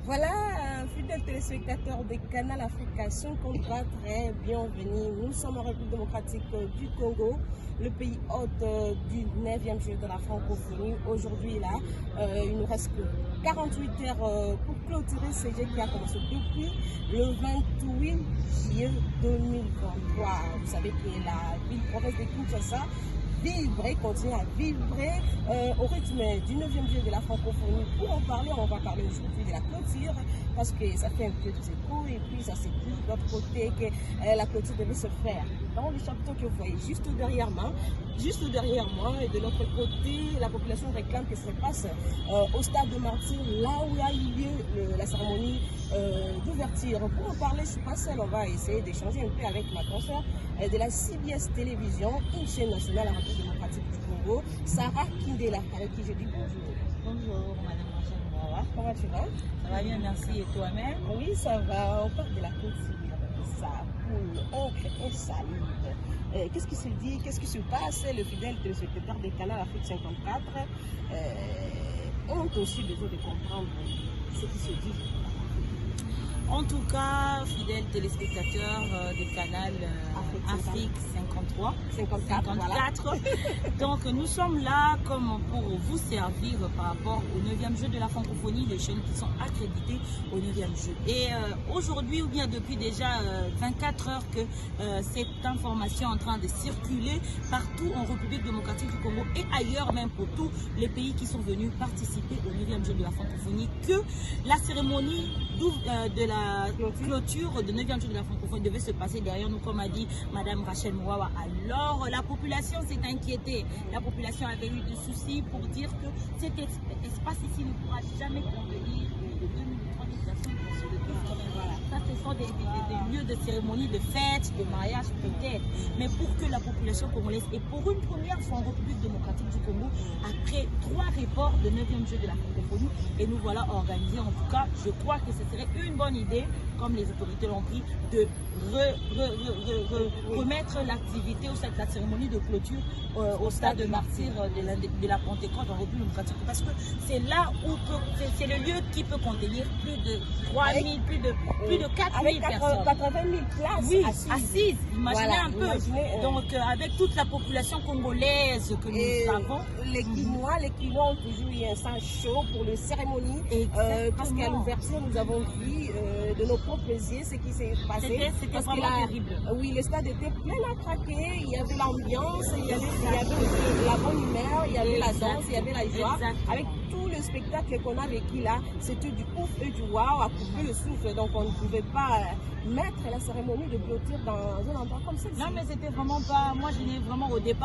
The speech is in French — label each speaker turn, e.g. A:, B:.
A: Voilà, fidèles téléspectateurs de Canal Africa 54, bienvenue. Nous sommes en République démocratique du Congo, le pays hôte du 9e jour de la francophonie. Aujourd'hui, là, il nous reste que 48 heures pour clôturer ce jeu qui a commencé depuis le 28 juillet 2023. Vous savez que la ville-province de Kinshasa vibrer, continue à vibrer au rythme du 9e jour de la francophonie. Pour en parler, on va parler aujourd'hui de la clôture parce que ça fait un peu d'écho et puis ça s'est dit de l'autre côté que la clôture devait se faire dans le chapiteau que vous voyez juste derrière moi et de l'autre côté, la population réclame que ça se passe au stade de Martyr, là où a eu lieu la cérémonie d'ouverture. Pour en parler, je suis pas seule, on va essayer d'échanger un peu avec ma consoeur de la CBS Télévision, une chaîne nationale en République démocratique du Congo, Sarah Kindela, avec qui je dis bonjour.
B: Bonjour, Madame Rachel Moua.
A: Comment tu vas?
B: Ça va bien, merci. Et toi-même?
A: Oui, ça va. On parle de la clôture. Ça coule, encre et salive. Qu'est-ce qui se dit? Qu'est-ce qui se passe? Le fidèle téléspectateur de Canal Afrique 54 ont aussi besoin de comprendre ce qui se dit.
B: En tout cas, fidèles téléspectateurs de Canal Afrique 54.
A: Voilà.
B: Donc nous sommes là comme pour vous servir par rapport au 9e jeu de la francophonie, les chaînes qui sont accréditées au 9e jeu. Et aujourd'hui, ou bien depuis déjà 24 heures que cette information est en train de circuler partout en République démocratique du Congo et ailleurs même pour tous les pays qui sont venus participer au 9e jeu de la francophonie, que la cérémonie de la clôture de 9e jour de la francophonie devait se passer derrière nous, comme a dit Madame Rachel Moua. Alors la population s'est inquiétée, la population avait eu des soucis pour dire que cet espace ici ne pourra jamais contenir de 2 000 3 000 personnes pour se retrouver. Voilà. Ça, ce sont des lieux de cérémonie, de fêtes, de mariage peut-être, mais pour que la population congolaise, et pour une première fois en République démocratique du Congo, après 3 reports de 9e jeu de la francophonie, et nous voilà organisés. En tout cas, je crois que ce serait une bonne idée, comme les autorités l'ont pris, de remettre l'activité ou la cérémonie de clôture au stade de Martyr de la Pentecôte en République démocratique, parce que c'est là où c'est le lieu qui peut contenir plus de 3 000, plus de 4 000 personnes.
A: 80 000 places,
B: oui, assises. Imaginez
A: voilà,
B: un peu. Donc avec toute la population congolaise que nous avons.
A: Les Guinois ont toujours eu un sang chaud pour les cérémonies. Parce qu'à l'ouverture, nous avons vu de nos propres yeux ce qui s'est passé.
B: C'était vraiment terrible.
A: Oui, le stade était plein à craquer. Il y avait l'ambiance, il y avait la bonne humeur, il y avait la danse, il y avait la joie. Avec tout le spectacle qu'on a vécu là, c'était du ouf et du waouh à couper le souffle. Donc on ne pouvait pas mettre la cérémonie de clôture dans un endroit comme ça.
B: Non, mais c'était vraiment pas. Moi, je n'ai vraiment au départ.